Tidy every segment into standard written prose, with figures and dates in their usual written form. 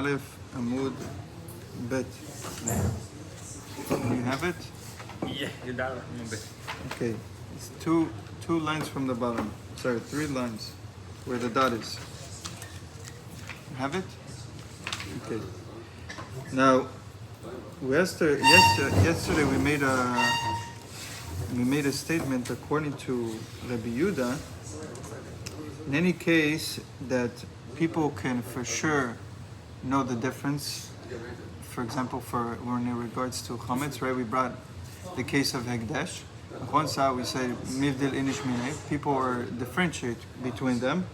Aleph, Amud, Bet. You have it? Yeah, you got it. Okay. It's two lines from the bottom. Sorry, 3 lines where the dot is. You have it? Okay. Now, yesterday we made a statement according to Rabbi Yehuda. In any case, that people can for sure know the difference. For example, when in regards to chametz, right? We brought the case of Hekdesh. Once we said mivdil inish minay. People are differentiate between them.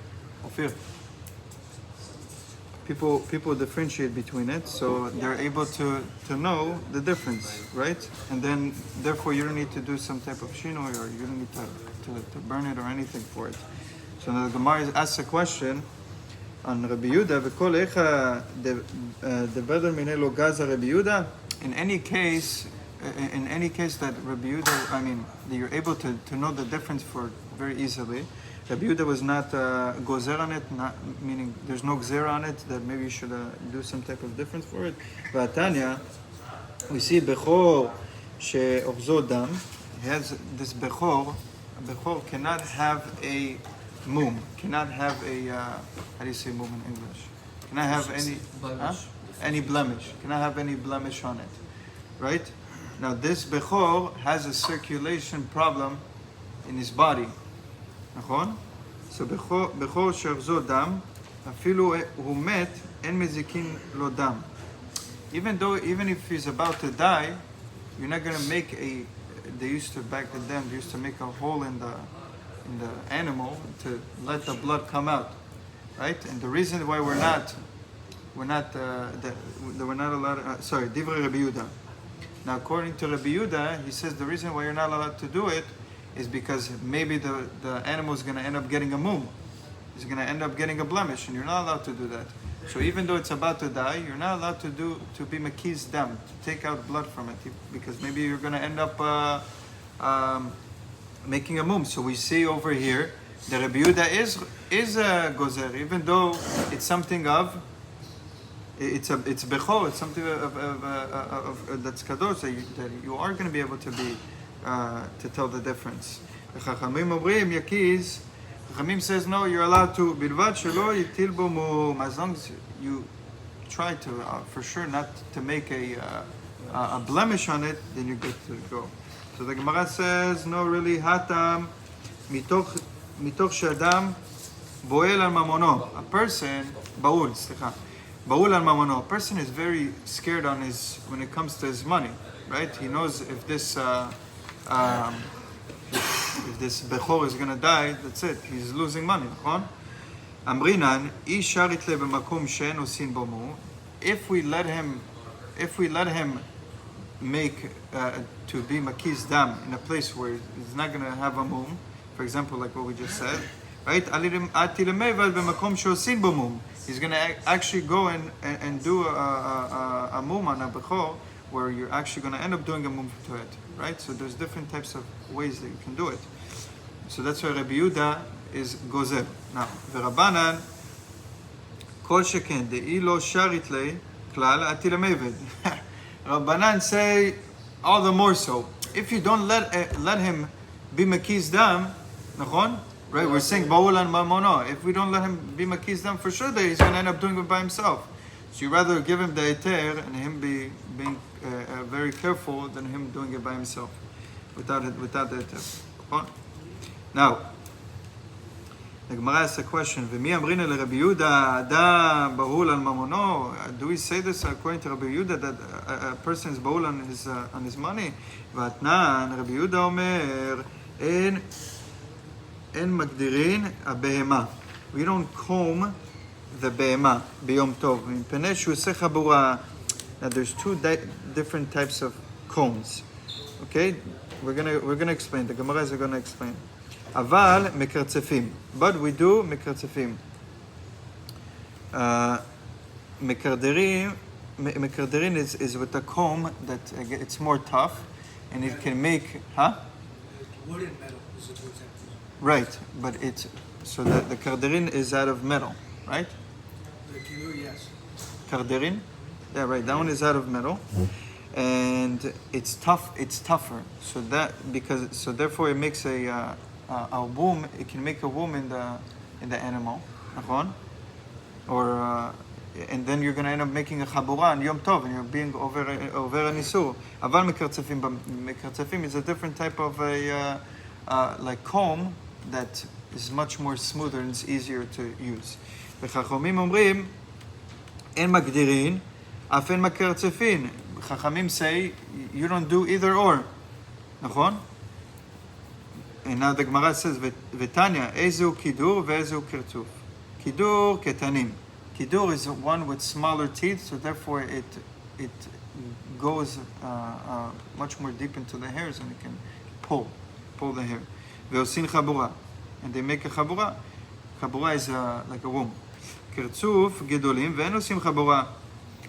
People differentiate between it, so they're able to know the difference, right? And then, therefore, you don't need to do some type of shinoi, or you don't need to burn it or anything for it. So now the Gemara asks a question on Rabbi Yehuda. V'kol echa devedel minei lo gaza Rabbi Yehuda. In any case that Rabbi Yehuda, that you're able to know the difference for very easily. Rabbi Yehuda was not gozer on it, meaning there's no gzera on it, that maybe you should do some type of difference for it. V'atanya, we see Bechor she'ochzo dam. He has this Bechor. Bechor cannot have a mum, cannot have a, how do you say mum in English? Cannot have any blemish. Cannot have any blemish on it, right? Now this Bechor has a circulation problem in his body. So Bechor she'ochzo dam, afilu hu met, en mezikin lo dam. Even if he's about to die, you're not going to make they used to make a hole in the animal to let the blood come out, right? And the reason why we're not allowed. Divrei Rabbi Yehuda. Now, according to Rabbi Yehuda, he says the reason why you're not allowed to do it is because maybe the animal is going to end up getting a mum. He's going to end up getting a blemish, and you're not allowed to do that. So even though it's about to die, you're not allowed to be makiz dam, to take out blood from it, because maybe you're going to end up making a mum. So we see over here that Rabbi Yehuda is a gozer, even though it's something of it's bechor, it's something of that's kadosh, that you are going to be able to tell the difference. Chachamim says no, you're allowed to bilvad shelo yitil bo mum, as long as you try to for sure not to make a blemish on it, then you're good to go. So the Gemara says no, really hatam mitoch shadam boel al mamono. A person baul al mamono. A person is very scared when it comes to his money, right? He knows if this Bechor is going to die, that's it. He's losing money. Amrinan, isharit le b'makom she'en osin bo mu. If we let him make to be makiz dam in a place where he's not going to have a mum, for example, like what we just said, right? He's going to actually go and do a mum on a Bechor, where you're actually going to end up doing a mum to it, right? So there's different types of ways that you can do it. So that's why Rabbi Yehuda is gozer. Now, v'Rabbanan kol sheken de'i lo sharit le klal atil meved. Rabbanan say all the more so. If you don't let him be makiz dam, nachon, right? We're saying baul an mamono. If we don't let him be makiz dam, for sure that he's going to end up doing it by himself. So you rather give him the eter and him being very careful than him doing it by himself without the eter. Now, the Gemara asks a question. V'mi amrina le Rabbi Yehuda adam bahul al mamono. Do we say this according to Rabbi Yehuda that a person is bahul on his money? V'atnan Rabbi Yehuda omer en magdirin abehema. We don't comb the behema biyom tov. Now there's 2 different types of combs. Okay, we're gonna explain. The Gemaras are gonna explain. Aval mekartzefim, but we do mekartzefim. Mekarderin is with a comb that it's more tough, and it can make Wood and metal is the 2 examples. Right, but the karderin is out of metal, right? The kilo, yes. Karderin? Yeah, right. That one is out of metal, and it's tough. It's tougher. So therefore it makes a womb. It can make a womb in the animal, נכון? Or and then you're going to end up making a chabura on Yom Tov, and you're being over an isur. Aval mekartzefim is a different type of a like comb that is much more smoother and it's easier to use. וחכמים אומרים, אין מגדירין, אף אין מקרצפין. חכמים say, you don't do either or. נכון? And now the Gemara says, ותניא, איזהו קידור ואיזהו קרצוף. קידור קטנים. Kidur is one with smaller teeth, so therefore it goes much more deep into the hairs and it can pull the hair. Ve'osin chabura, and they make a chabura. Chabura is like a womb. Kirtzuf gedolim ve'en osim chabura.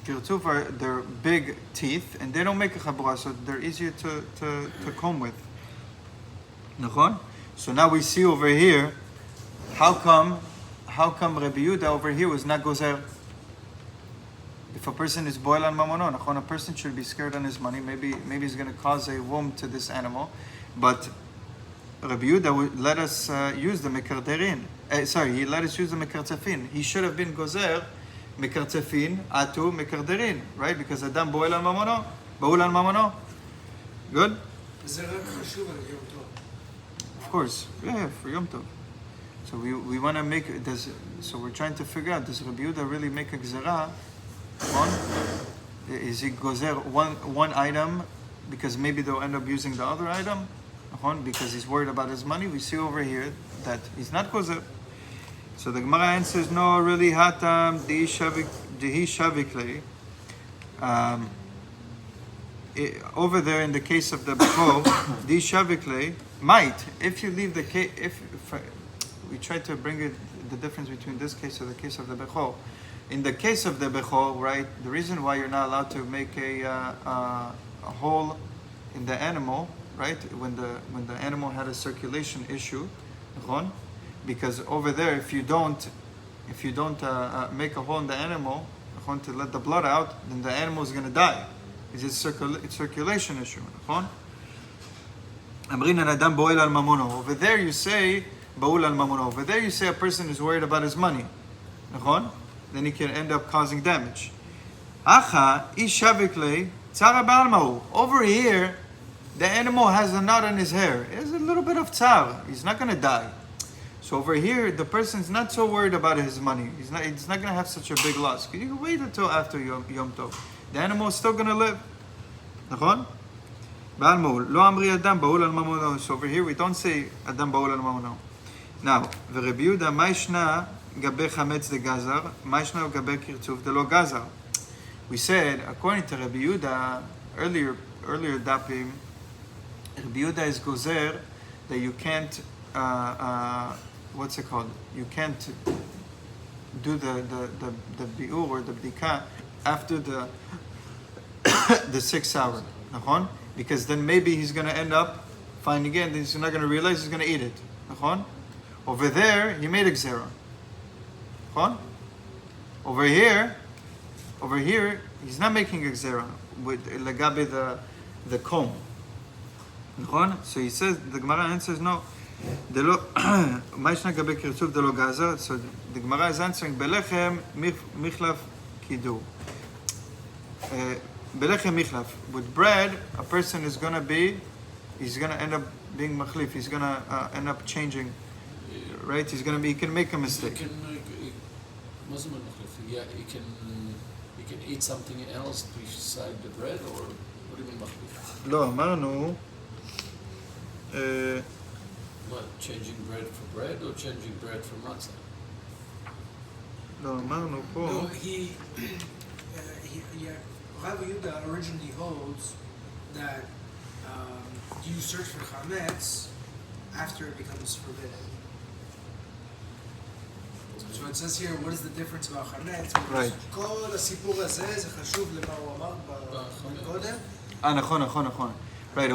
Kirtzuf are their big teeth, and they don't make a chabura, so they're easier to comb with. Nachon? So now we see over here, how come Rabbi Yehuda over here was not gozer? If a person is boil on mamonon, a person should be scared on his money. Maybe he's going to cause a wound to this animal, but Rabbi Yehuda would let us use the mekarderin. He let us use the mekartzefin. He should have been gozer mekartzefin atu mekarderin, right? Because Adam boil on mamono, baul on mamono. Good. זה רק חשוב על יום טוב. Of course, yeah, for Yom Tov. So we want to make so we're trying to figure out, does Rabbi Yehuda really make a gzera on? Is he gozer one item because maybe they'll end up using the other item? Because he's worried about his money. We see over here that he's not gozer. So the Gemara answers, no, really hatam dihi shavikle. Over there in the case of the bechor, dihi shavikle might, if you leave the case, if we try to bring it the difference between this case and the case of the bechor. In the case of the bechor, right, the reason why you're not allowed to make a hole in the animal, right, when the animal had a circulation issue, because over there, if you don't make a hole in the animal to let the blood out, then the animal is going to die. It's a circulation issue. Over there you say baul al mamono. Over there you say a person is worried about his money. Then he can end up causing damage. Over here, the animal has a knot in his hair. There's a little bit of tsar. He's not going to die. So over here, the person's not so worried about his money. He's not going to have such a big loss. You can wait until after Yom Tov. The animal is still going to live. So over here, we don't say Adam baul al mamono. Now, ורבי יהודה, מה ישנה גבי חמץ דגזר? מה ישנה גבי קרצוף דלא גזר? We said, according to Rabbi Yehuda, earlier dapim, Rabbi Yehuda is gozer that you can't, what's it called? You can't do the biur or the bdika after the 6th hour, נכון? Because then maybe he's going to end up finding it, and he's not going to realize he's going to eat it, נכון? Over there, he made a gzera. Over here, he's not making a gzera with legabe the comb. So he says, the Gemara answers, no. So the Gemara is answering, belechem michlaf kidur. Belechem michlaf. With bread, a person is going to end up being machlif. He's going to end up changing. Right? He can make a mistake. He can eat something else beside the bread, or what do you mean machlif? לא, אמרנו... What, changing bread for bread or changing bread for matzah? לא, אמרנו פה... No, Rabbi Yehuda originally holds that you search for chametz after it becomes forbidden. So it says here, what is the difference about chametz? Right. כל הסיפור הזה, זה חשוב למה הוא אמר קודם. נכון. Right,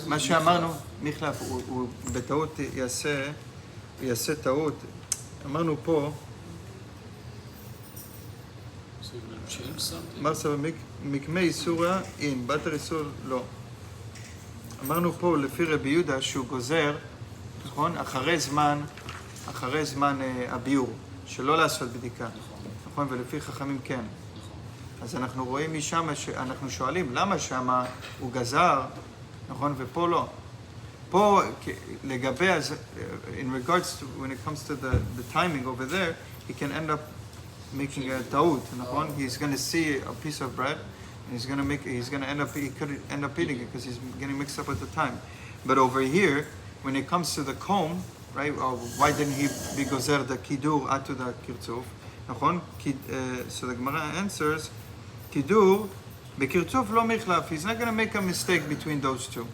ומה שאמרנו, מיכלף, הוא בטעות יעשה טעות. אמרנו פה, So he will change something? מרסה במקמי איסורה אין, בתר איסור לא. אמרנו פה לפי רבי יהודה שהוא גוזר, נכון? אחרי זמן הביור, שלא לעשות בדיקה. נכון? ולפי חכמים כן. אז אנחנו רואים משם, אנחנו שואלים למה שם הוא גזר, נכון? ופה לא. פה לגבי, in regards to, when it comes to the timing over there, he can end up making a ta'ut, נכון? He's going to see a piece of bread, and he could end up eating it because he's getting mixed up with the time. But over here, when it comes to the comb, right? Why didn't he be gozer the kidur atu the kirtzuf? נכון? So the Gemara answers, kidur bekirtzuf lo michlaf. He's not going to make a mistake between those two.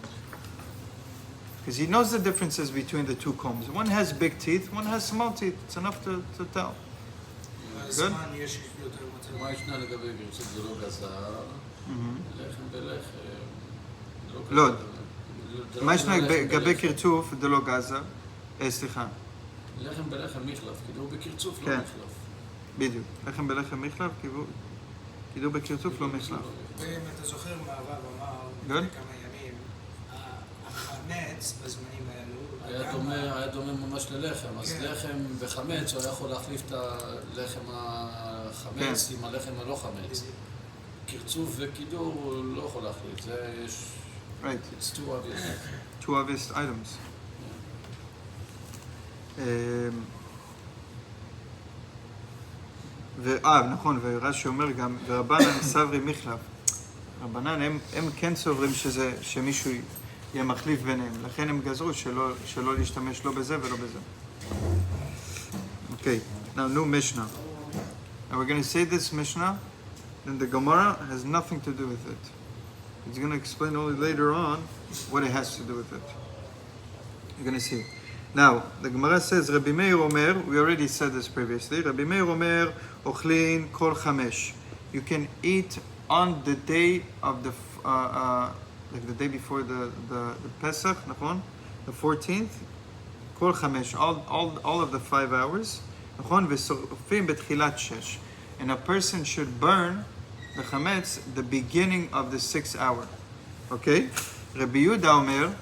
Because he knows the differences between the two combs. One has big teeth, one has small teeth. It's enough to tell. Good? מה ישנה לגבי גרצות זה לא גזר, לחם בלחם, לא. מה ישנה לגבי קרצוף זה לא גזר? סליחה. לחם בלחם מחלף, קידור בקרצוף לא כן. מחלף. בדיוק. לחם בלחם מחלף, קידור בקרצוף לא מחלף. ואם אתה זוכר מה הרב אמר Good. לפני כמה ימים, החמץ בזמנים האלו היה דומה ממש ללחם, אז כן. לחם וחמץ, הוא היה יכול להחליף את הלחם החמץ עם הלחם הלא חמץ. קרצוף וקידור הוא לא יכול להחליף, זה יש... Right. It's too obvious. Two obvious items. נכון, ורש"י אומר גם, ורבנן סברי מחלף. רבנן הם כן סוברים שמישהו יהיה מחליף ביניהם, לכן הם גזרו שלא להשתמש לא בזה ולא בזה. Okay, now new Mishnah. Now we're going to say this Mishnah, then the Gemara has nothing to do with it. It's going to explain only later on what it has to do with it. You're going to see. Now, the Gemara says, Rabbi Meir Omer, we already said this previously, Rabbi Meir Omer, Ochlin Kol Chamesh. You can eat on the day of the, like the day before the Pesach, נכון? The 14th, Kol Chamesh, all of the 5 hours, נכון? V'sorfim betchilat shesh. And a person should burn the chametz the beginning of the 6th hour. Okay? Rabbi Yehuda Omer,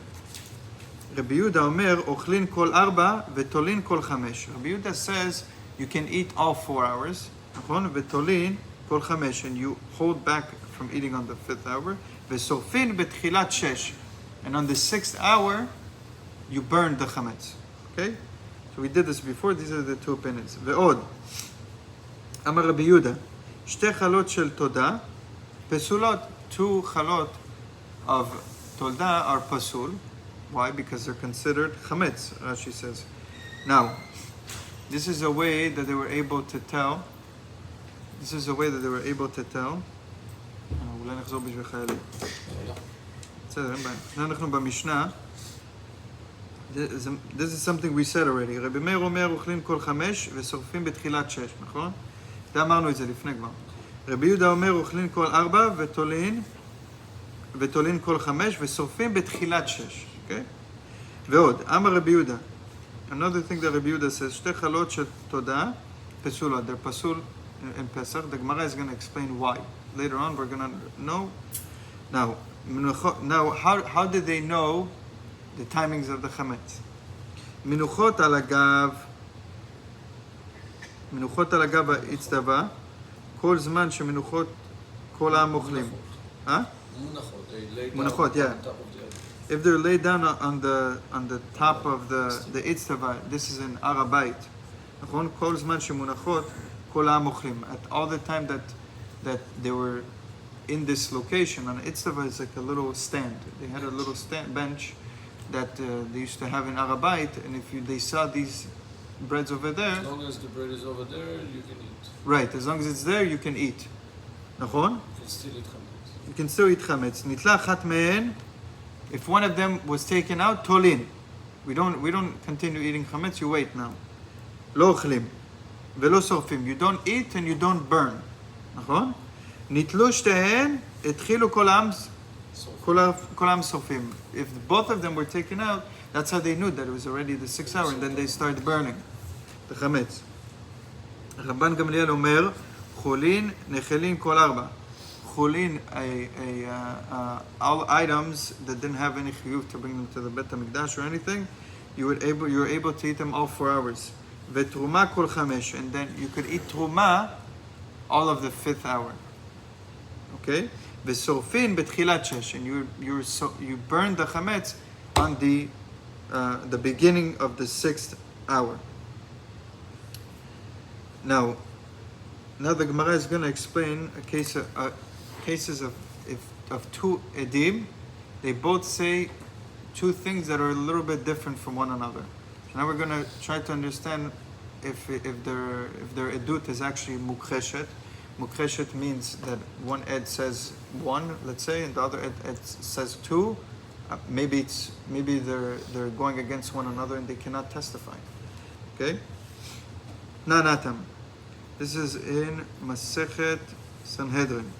Ochlin kol 4 v'tolin kol 5. Rabbi Yehuda says you can eat all 4 hours, נכון? V'tolin kol 5, and you hold back from eating on the 5th hour. V'sorfin betchilat shesh. And on the 6th hour, you burn the chametz. Okay? So we did this before. These are the two opinions. Ve'od. Amar Rabbi Yehuda. Shte chalot shel toda pesulot. 2 chalot of tolda are pasul. Why? Because they're considered chametz, Rashi says. Now, this is a way that they were able to tell. אולי נחזור בשביל חיילים. בסדר, אין בעיה. אנחנו במשנה. This is something we said already. רבי מאיר אומר, אוכלים כל 5 ושורפים בתחילת 6, נכון? זה אמרנו את זה לפני כבר. רבי יהודה אומר, אוכלים כל 4 ותולין כל 5 ושורפים בתחילת 6. Okay? ועוד, אמר רבי יהודה. Another thing that רבי יהודה says, שתי חלות של תודה פסולות. They're פסול in Pesach. The Gemara is going to explain why. Later on, we're going to know. Now, how did they know the timings of the chametz? מנוחות על הגב האצטבה, כל זמן שמנוחות כל העם אוכלים. מונחות, yeah. If they're laid down on the top of the itztava, this is in Har HaBayit. נכון? כל זמן שמונחות כל העם אוכלים. At all the time that they were in this location, on itztava is like a little stand. They had a little bench that they used to have in Har HaBayit, and if they saw these breads over there... As long as the bread is over there, you can eat. Right, as long as it's there, you can eat. נכון? You can still eat chametz. You can still eat chametz. נתלה אחת מהן, if one of them was taken out, תולין. We don't continue eating chametz, you wait now. לא אוכלים. ולא שורפים. You don't eat and you don't burn. נכון? נתלו שתיהן, התחילו כל העם שורפים. If both of them were taken out, that's how they knew that it was already the 6th hour, and then they started burning the chametz. רבן גמליאל אומר, Chulin, nechelin kol arba. Chulin, all items that didn't have any chiyuv to bring them to the Bet HaMikdash or anything, you were able to eat them all 4 hours. Vetruma kol chamesh, and then you could eat truma all of the 5th hour. Okay? Vesorfin betchilat shesh, and you burn the chametz on the beginning of the 6th hour. Now the Gemara is going to explain cases of two edim. They both say two things that are a little bit different from one another. So now we're going to try to understand if their edut is actually mukreshet. Mukreshet means that one ed says 1, let's say, and the other ed says 2. Maybe they're going against one another and they cannot testify. Okay? Nanatam. This is in Masechet Sanhedrin.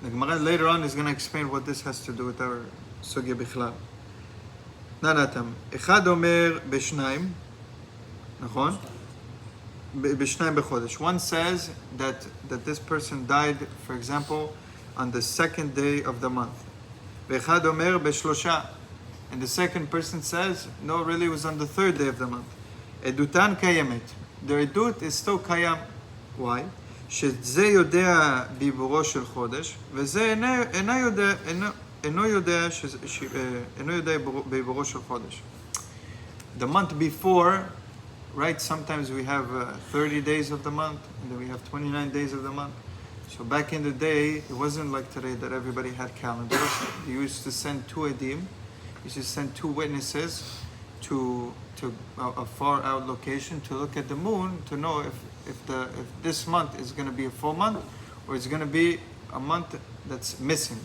The Gemara later on is going to explain what this has to do with our sugya bichlal. Nanatam. Echad omer b'shnaim. Nachon? B'shnaim b'chodesh. One says that this person died, for example, on the 2nd day of the month. V'echad omer b'shlosha. And the second person says, no, really it was on the 3rd day of the month. Edutan kayemet. Their edut is still kayam. Why? שזה יודע בעבורו של חודש, וזה אינו יודע בעבורו של חודש. The month before, right, sometimes we have 30 days of the month, and then we have 29 days of the month. So back in the day, it wasn't like today that everybody had calendars. You used to send 2 edim, you used to send 2 witnesses to a far out location to look at the moon to know if this month is going to be a full month or it's going to be a month that's missing.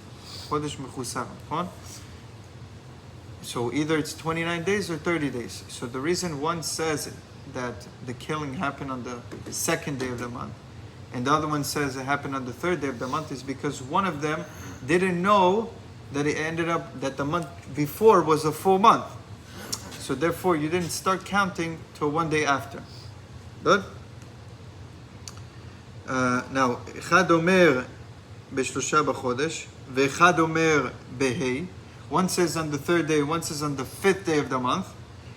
So either it's 29 days or 30 days. So the reason one says that the killing happened on the 2nd day of the month and the other one says it happened on the 3rd day of the month is because one of them didn't know that it ended up that the month before was a full month. So therefore, you didn't start counting till 1 day after. Good? Now, אחד אומר בשלושה בחודש, ואחד אומר בה'. One says on the 3rd day, one says on the 5th day of the month.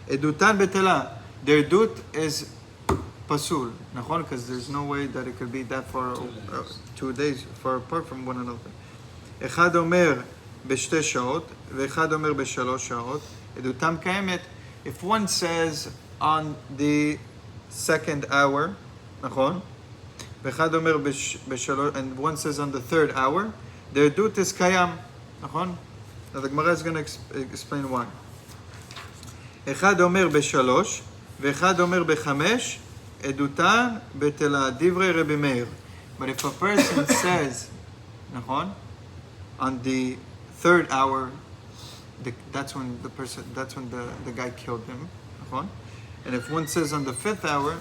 עדותן בטלה. Their edut is pasul. נכון? Because there's no way that it could be that far, 2 days far apart from one another. אחד אומר בשתי שעות, ואחד אומר בשלוש שעות. עדותם קיימת. If one says on the 2nd hour, נכון? ואחד אומר בשלוש, and one says on the 3rd hour, their edut is קיים, נכון? Now the Gemara is going to explain why. אחד אומר בשלוש, ואחד אומר בחמש, עדותן בטלה, דברי רבי מאיר. But if a person says, נכון? On the 3rd hour, that's when the guy killed him. And if one says on the 5th hour,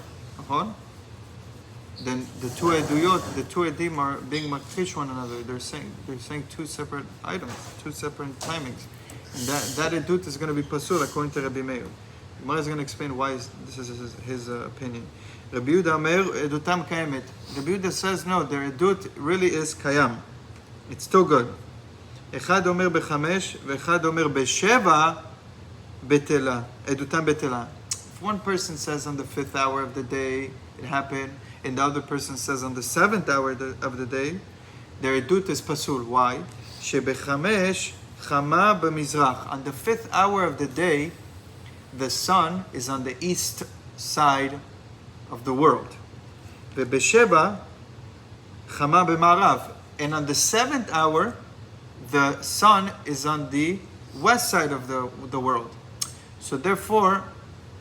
then the two edim are being makrish one another. They're saying 2 separate items, 2 separate timings. And that edut is going to be pasul according to Rabbi Meir. Gemara is going to explain why this is his opinion. Rabbi Yehuda Meir edutam kayemet. Rabbi Yehuda says no, their edut really is kayam. It's still good. אחד אומר בחמש, ואחד אומר בשבע, בטלה, עדותם בטלה. If one person says on the 5th hour of the day it happened, and the other person says on the 7th hour of the day, their edut is pasul. Why? שבחמש, חמה במזרח. On the 5th hour of the day, the sun is on the east side of the world. ובשבע, חמה במערב. And on the 7th hour, the sun is on the west side of the world. So therefore,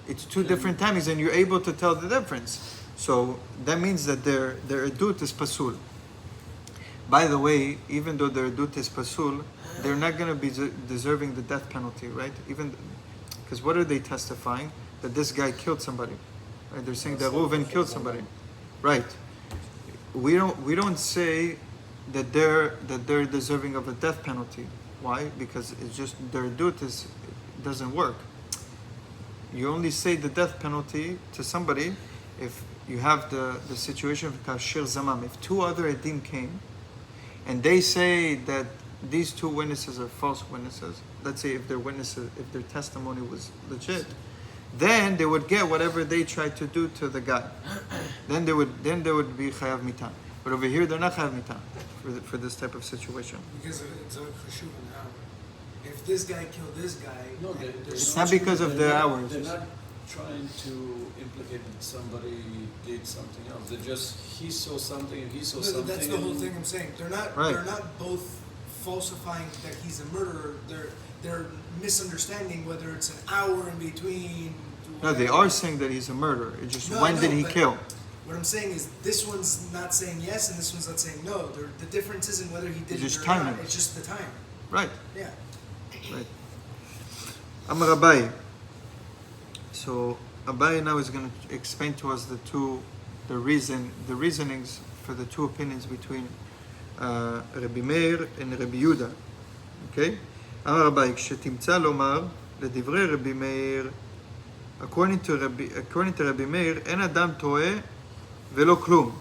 it's 2 different timings and you're able to tell the difference. So that means that their edut is pasul. By the way, even though their edut is pasul, they're not going to be deserving the death penalty, right? Even because what are they testifying? That this guy killed somebody. Right? They're saying that Reuven killed somebody. Right. We don't say that they're deserving of a death penalty. Why? Because it's just their edut doesn't work. You only say the death penalty to somebody if you have the situation of Kashir Zamam. If two other Edim came, and they say that these two witnesses are false witnesses, let's say if their witnesses, if their testimony was legit, then they would get whatever they tried to do to the guy. then they would be Chayav Mitan. But over here, they're not Chayav Mitan for this type of situation. Because it's a Cheshuv an hour. If this guy killed this guy, No, It's not because of the hours. They're not trying to implicate that somebody did something else. They're just, he saw something and he saw something. That's the whole thing I'm saying. They're not. Right. They're not both falsifying that he's a murderer. They're misunderstanding whether it's an hour in between. No, they are saying that he's a murderer. It's just No, when I did know, he but kill? What I'm saying is this one's not saying yes and this one's not saying no. The difference isn't whether he did It's it just or timing. not. It's just the time. Right. Yeah. Right. Amar Abaye. So Abaye now is going to explain to us the reasonings for the two opinions between Rabbi Meir and Rabbi Yehuda. Okay? Amar Abaye, כשתמצא לומר לדברי רבי מאיר, according to Rabbi Meir, אין אדם טועה ולא כלום.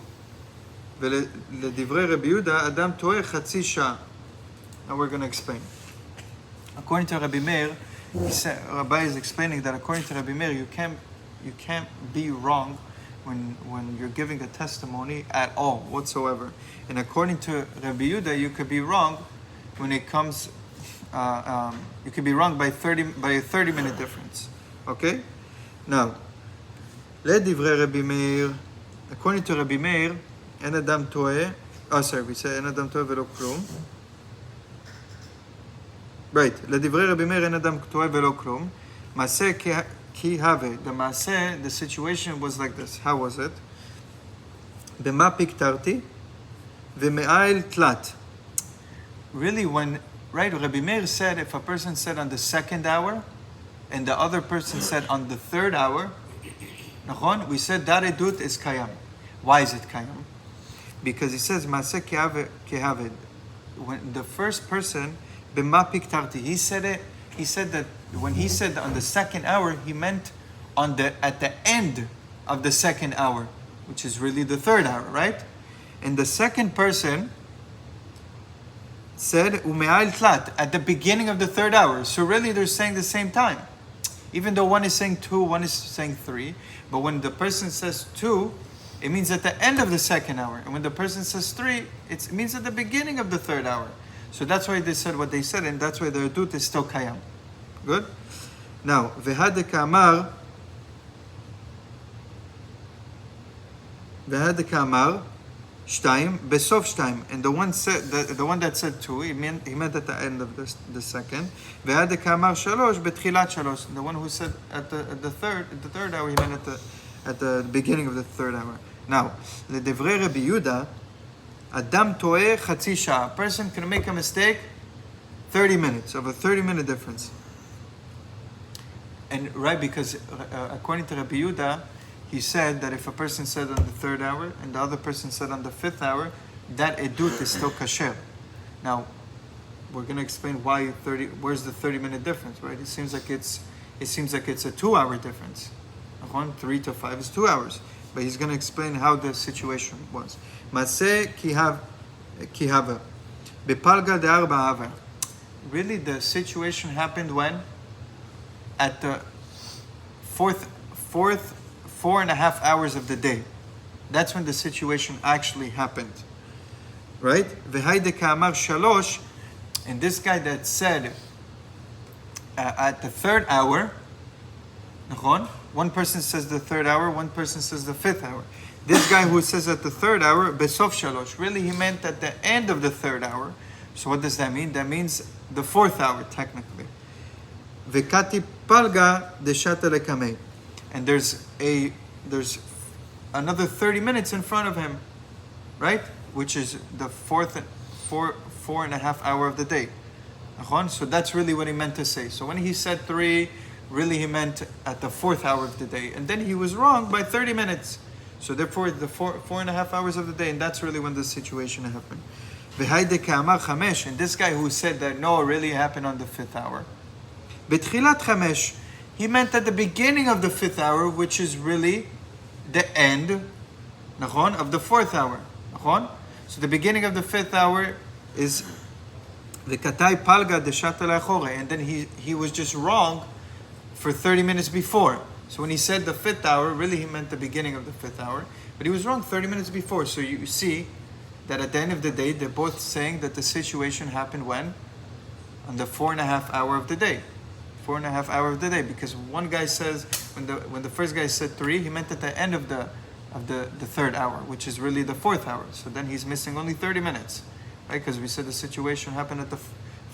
ולדברי רבי יהודה, אדם טועה חצי שעה. Now we're going to explain. According to Rabbi Meir, Rabbi is explaining that according to Rabbi Meir, you can't be wrong when you're giving a testimony at all whatsoever. And according to Rabbi Yehuda, you could be wrong when it comes. You could be wrong by a 30-minute difference. Okay. Now, לדברי רבי מאיר, according to Rabbi Meir, אין אדם טועה. We say אין אדם טועה ולא כלום. Right, לדברי רבי מאיר אין אדם טועה ולא כלום. מעשה כי הווה. The מעשה, the situation was like this. How was it? במה פיקטרתי ומאיל תלת. Really, right, Rabbi Meir said if a person said on the second hour and the other person said on the third hour, we said that edut is kayam. Why is it kayam? Because he says maaseh kehaved. When the first person b'ma piktarti, he said that when he said on the second hour, he meant at the end of the second hour, which is really the third hour, right? And the second person said ume'al tlat at the beginning of the third hour. So really they're saying the same time. Even though one is saying 2, one is saying 3. But when the person says 2, it means at the end of the second hour. And when the person says 3, it means at the beginning of the third hour. So that's why they said what they said, and that's why the edut is still kayam. Good? Now, v'hadeka amar Shtayim, Besof Shtayim, and the one that said 2, he meant at the end of the second. Ve'adeka amar Shalosh, Betchilat Shalosh, the one who said at the third hour, he meant at the beginning of the third hour. Now, לדברי Rabbi Yehuda, Adam toeh chatzi shah. A person can make a mistake 30 minutes, of a 30-minute difference. And right, because according to Rabbi Yehuda, he said that if a person said on the third hour and the other person said on the fifth hour, that edut is still kasher. Now, we're going to explain why where's the 30-minute difference, right? It seems like it's a 2-hour difference. 3 to 5 is 2 hours. But he's going to explain how the situation was. Maseh kihava. Bepalga de arba ava. Really, the situation happened when? At the fourth 4.5 hours of the day. That's when the situation actually happened. Right? V'haydeka amar shalosh, and this guy that said at the third hour, one person says the third hour, one person says the fifth hour. This guy who says at the third hour, besof shalosh, really he meant at the end of the third hour. So what does that mean? That means the fourth hour, technically. V'kati palga de shata lekamei. And there's another 30 minutes in front of him, right? Which is the 4.5 hour of the day. So that's really what he meant to say. So when he said 3, really he meant at the 4th hour of the day. And then he was wrong by 30 minutes. So therefore the 4.5 hours of the day, and that's really when the situation happened. And this guy who said that no, it really happened on the 5th hour. Betchilat chamesh. He meant at the beginning of the 5th hour, which is really the end נכון? Of the fourth hour, נכון? So the beginning of the fifth hour is v'katai palga deshata la'achore, and then he was just wrong for 30 minutes before. So when he said the fifth hour, really he meant the beginning of the fifth hour, but he was wrong 30 minutes before. So you see that at the end of the day, they're both saying that the situation happened when? On the 4.5 hour of the day. 4.5 hour of the day, because one guy says when the first guy said 3, he meant at the end of the third hour, which is really the fourth hour. So then he's missing only 30 minutes, right? Because we said the situation happened at the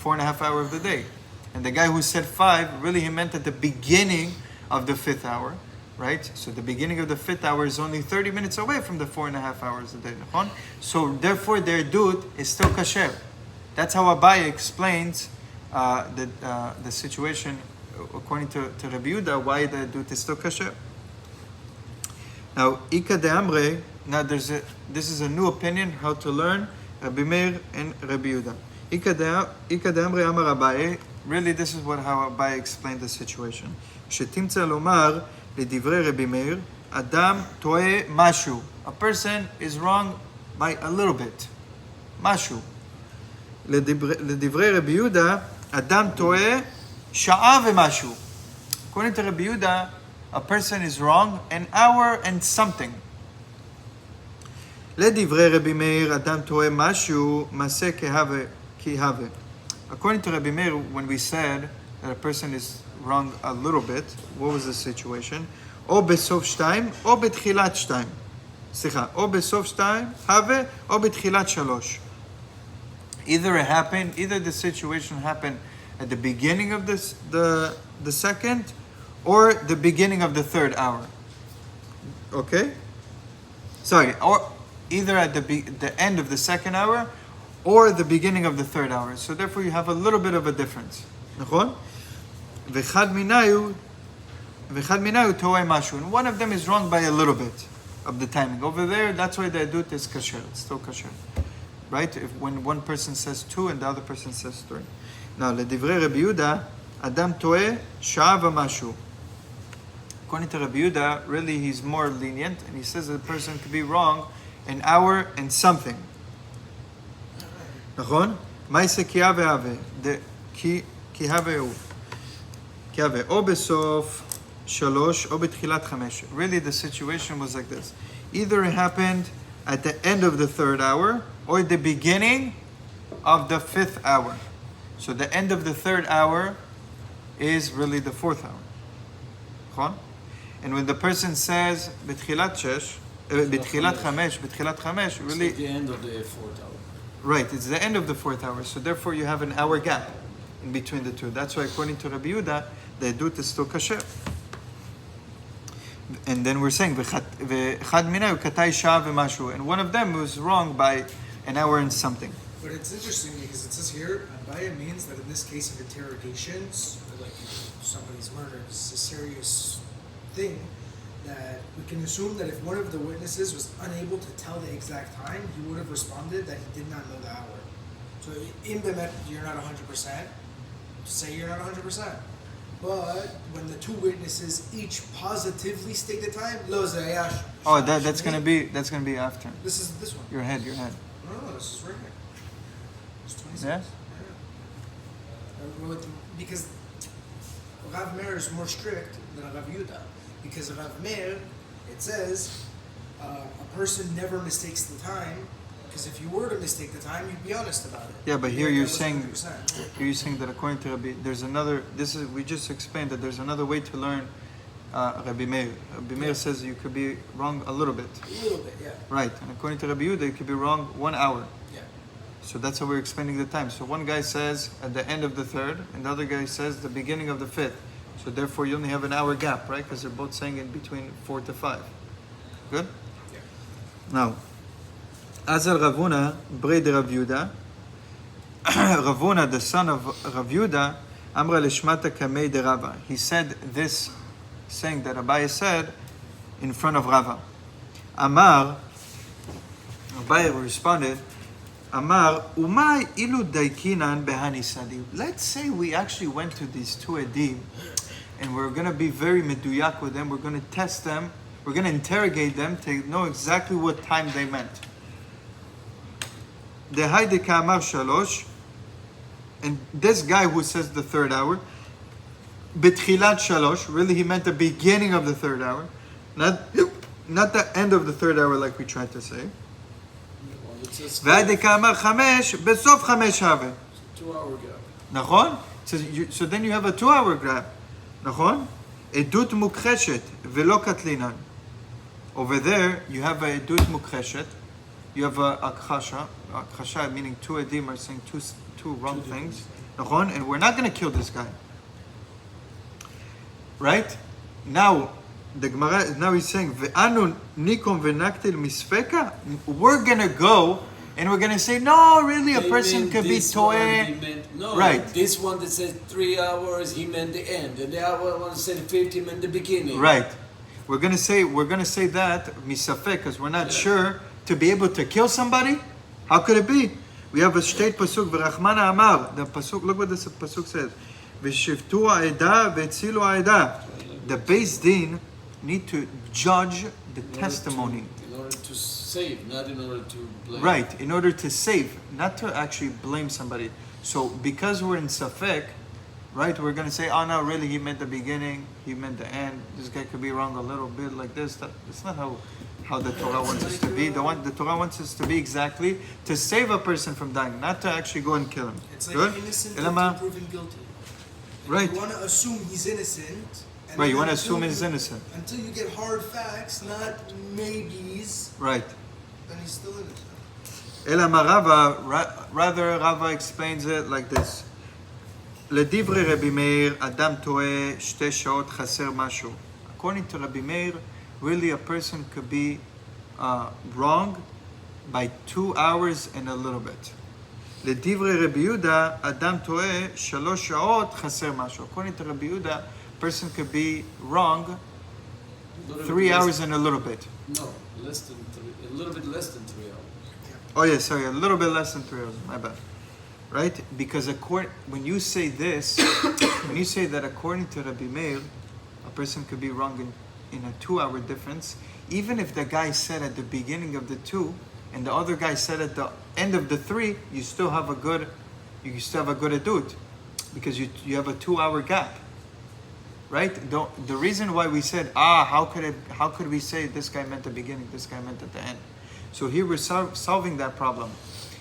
4.5 hour of the day, and the guy who said 5, really he meant at the beginning of the fifth hour, right? So the beginning of the fifth hour is only 30 minutes away from the 4.5 hours a day. So therefore their dut is still kasher. That's how Abaye explains the situation according to Rabbi Yehuda, why the dut is still kasher. Now, Ika de Amre, now this is a new opinion how to learn Rabbi Meir and Rabbi Yehuda. Ika de Amre Amar Abaye, really this is how Abaye explained the situation. שתמצא לומר לדברי רבי מאיר, אדם טועה משהו. A person is wrong by a little bit. משהו. לדברי רבי יהודה, אדם טועה שעה ומשהו. According to Rabbi Yehuda, a person is wrong an hour and something. לדברי רבי מאיר, אדם טועה משהו, מעשה כהווה. According to Rabbi Meir, when we said that a person is wrong a little bit, what was the situation? או בסוף 2, או בתחילת 2. סליחה, או בסוף 2, הווה, או בתחילת 3. Either the situation happened at the beginning of the second, or the beginning of the third hour. Okay? Sorry, or either at the end of the second hour, or the beginning of the third hour. So therefore you have a little bit of a difference. נכון? ואחד מנהו טועה משהו. And one of them is wrong by a little bit of the timing. Over there, that's why the adut is kasher. It's still kasher. Right? When one person says 2 and the other person says 3. Now, לדברי רבי יהודה, אדם טועה שעה ומשהו. According to Rabbi Yehuda, really he's more lenient, and he says that the person could be wrong an hour and something. נכון? מה יעשה כי הווה? כי הווה הוא. או בסוף 3 או בתחילת 5. Really the situation was like this. Either it happened at the end of the third hour or the beginning of the fifth hour. So the end of the third hour is really the fourth hour. נכון? And when the person says בתחילת 5, really it's the end of the fourth hour. Right, it's the end of the fourth hour. So therefore you have an hour gap in between the two. That's why according to Rabbi Yehuda, the edut is still kasher. And then we're saying, v'chad minah katai shah v'mashu. And one of them was wrong by an hour and something. But it's interesting because it says here, Abaya means that in this case of interrogations, like somebody's murder, it's a serious thing, that we can assume that if one of the witnesses was unable to tell the exact time, he would have responded that he did not know the hour. So in Bemet, you're not 100%. Say you're not 100%. But when the two witnesses each positively state the time, lo zayash. Oh, that's gonna be after. This is this one. Your head. No, this is right here. It's 26. Yes. Yeah. Because Rav Meir is more strict than Rav Yehuda. Because Rav Meir, it says a person never mistakes the time. Because if you were to mistake the time, you'd be honest about it. Yeah, but here you're saying that according to Rabbi, there's another. We just explained that there's another way to learn Rabbi Meir. Rabbi Meir says you could be wrong a little bit. A little bit, yeah. Right, and according to Rabbi Yehuda, you could be wrong 1 hour. Yeah. So that's how we're explaining the time. So one guy says at the end of the third, and the other guy says the beginning of the fifth. So therefore, you only have an hour gap, right? Because they're both saying in between 4 to 5. Good. Yeah. Now. Azal Ravuna, Bre de Rav Yehuda. Ravuna, the son of Rav Yehuda, Amra Lishmata Kamei de Rava. He said this, saying that Abaye said in front of Rava. Amar, Abaye responded, Amar, Umay ilu daikinan behani sadi. Let's say we actually went to these two edim, and we're going to be very meduyak with them. We're going to test them We're going to interrogate them to know exactly what time they meant. Dehai dekamar shalosh, and this guy who says the third hour, betchilat shalosh, really he meant the beginning of the third hour, not the end of the third hour like we tried to say. Dehai dekamar chamesh, besof chamesh have. 2-hour gap. נכון? So then you have a 2-hour gap. נכון? עדות מוכחשת ולא קטלינן. Over there, you have a עדות מוכחשת. You have a הכחשה. הכחשה meaning two edim are saying two wrong things. נכון? And we're not going to kill this guy. Right? Now, the Gemara, now he's saying, ve'anu nikom ve'naktil misfeka? We're going to go and we're going to say, no, really, a person could be toeh. No, Right. This one that said 3 hours, he meant the end. And the other one that said 50 meant the beginning. Right. We're gonna say that misafek because we're not sure to be able to kill somebody. How could it be? We have a state pasuk v'rachmana amar. The pasuk. Look what this pasuk says. V'shivtu ha'eda v'etzilu ha'eda. The Beis Din need to judge the testimony. In order to save, not in order to blame. Right. In order to save, not to actually blame somebody. So because we're in safek, right, we're going to say, oh no, really, he meant the beginning, he meant the end. This guy could be wrong a little bit like this. That's not how the Torah wants us to be. The Torah wants us to be exactly to save a person from dying, not to actually go and kill him. It's like Good? innocent Elama? until proven guilty. And Right. You want to assume he's innocent. And Right, you then want to until assume he's you- innocent. Until you get hard facts, not maybes, Right. then he's still innocent. Elama Rava, rather Rava explains it like this. לדברי רבי מאיר, אדם טועה 2 שעות חסר משהו. According to Rabbi Meir, really a person could be wrong by 2 hours and a little bit. לדברי רבי יהודה, אדם טועה 3 שעות חסר משהו. According to Rabbi Yehuda, a person could be wrong 3 hours and a little bit. No, less than 3, a little bit less than 3 hours. Oh yeah, sorry, a little bit less than 3 hours, my bad. Right? Because when you say this, when you say that according to Rabbi Meir, a person could be wrong in a 2-hour difference, even if the guy said at the beginning of the 2 and the other guy said at the end of the 3, you still have a good adut because you have a 2-hour gap. Right? The reason why we said, how could we say this guy meant the beginning, this guy meant at the end? So here we're solving that problem.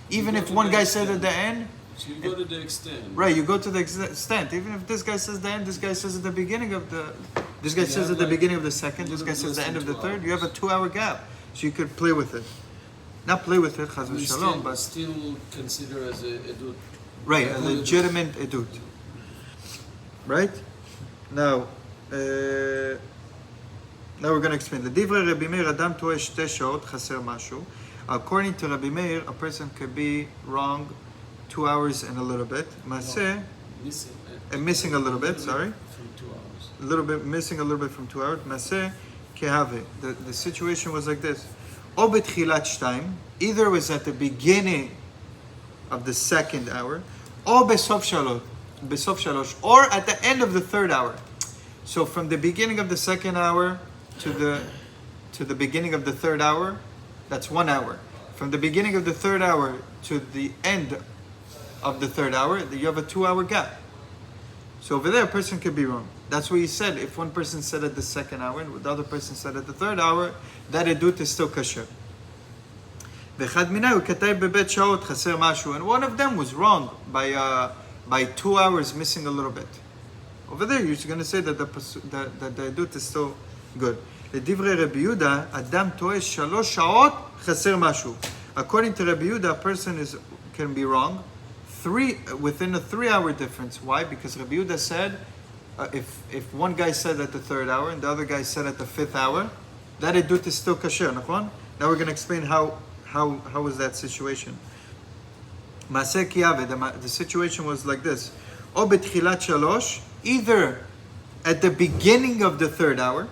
Even if one guy said at the end, So you go to the extent. right, you go to the extent. Even if this guy says the end, this guy says at the beginning of this guy says at the beginning of the second, this guy says the end of the third. You have a 2-hour gap, so you could play with it. Not play with it, chaz v'shalom, but still consider as a edut. right, a legitimate edut. Right? Now we're going to explain. לדברי רבי מאיר, אדם טועה 2 שעות, חסר משהו. According to Rabbi Meir, a person could be wrong 2 hours and a little bit. Maseh, missing a little bit, sorry. From 2 hours. A little bit, missing a little bit from 2 hours. Maseh, kehave. The situation was like this. O betchilat shtayim, either it was at the beginning of the 2nd hour, or besof shalosh, or at the end of the 3rd hour. So from the beginning of the 2nd hour to the beginning of the 3rd hour, that's 1 hour. From the beginning of the 3rd hour to the end of the 3rd hour, you have a 2-hour gap. So over there, a person could be wrong. That's what he said. If one person said at the 2nd hour and the other person said at the 3rd hour, that edut is still kasher. And one of them was wrong by 2 hours, missing a little bit. Over there, you're going to say that the edut is still good. לדברי רבי יהודה, אדם טועה 3 שעות, חסר משהו. According to Rabbi Yehuda, a person can be wrong within a 3-hour difference. Why? Because Rabbi Yehuda said, if one guy said at the 3rd hour and the other guy said at the 5th hour, that edut is still kasher. Now we're going to explain how was that situation. Maseh kiyave, the situation was like this. O betchilat shalosh, either at the beginning of the 3rd hour,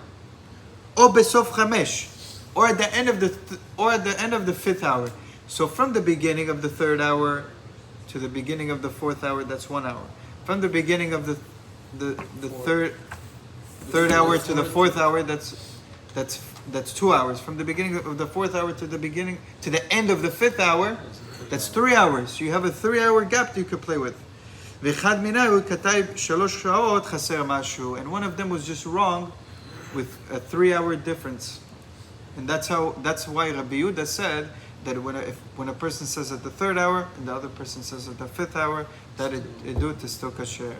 or besof chamesh, or at the end of the 5th hour. So from the beginning of the 3rd hour to the beginning of the 4th hour, that's 1 hour. From the beginning of the third hour to the 4th hour, that's that's 2 hours. From the beginning of the 4th hour to the end of the 5th hour, that's 3 hours. You have a 3-hour gap that you could play with. ואחד מנהו כתב 3 שעות חסר משהו, and one of them was just wrong with a 3-hour difference. And that's why Rabbi Yehuda said that when a person says at the 3rd hour and the other person says at the 5th hour, that it do it is still kasher.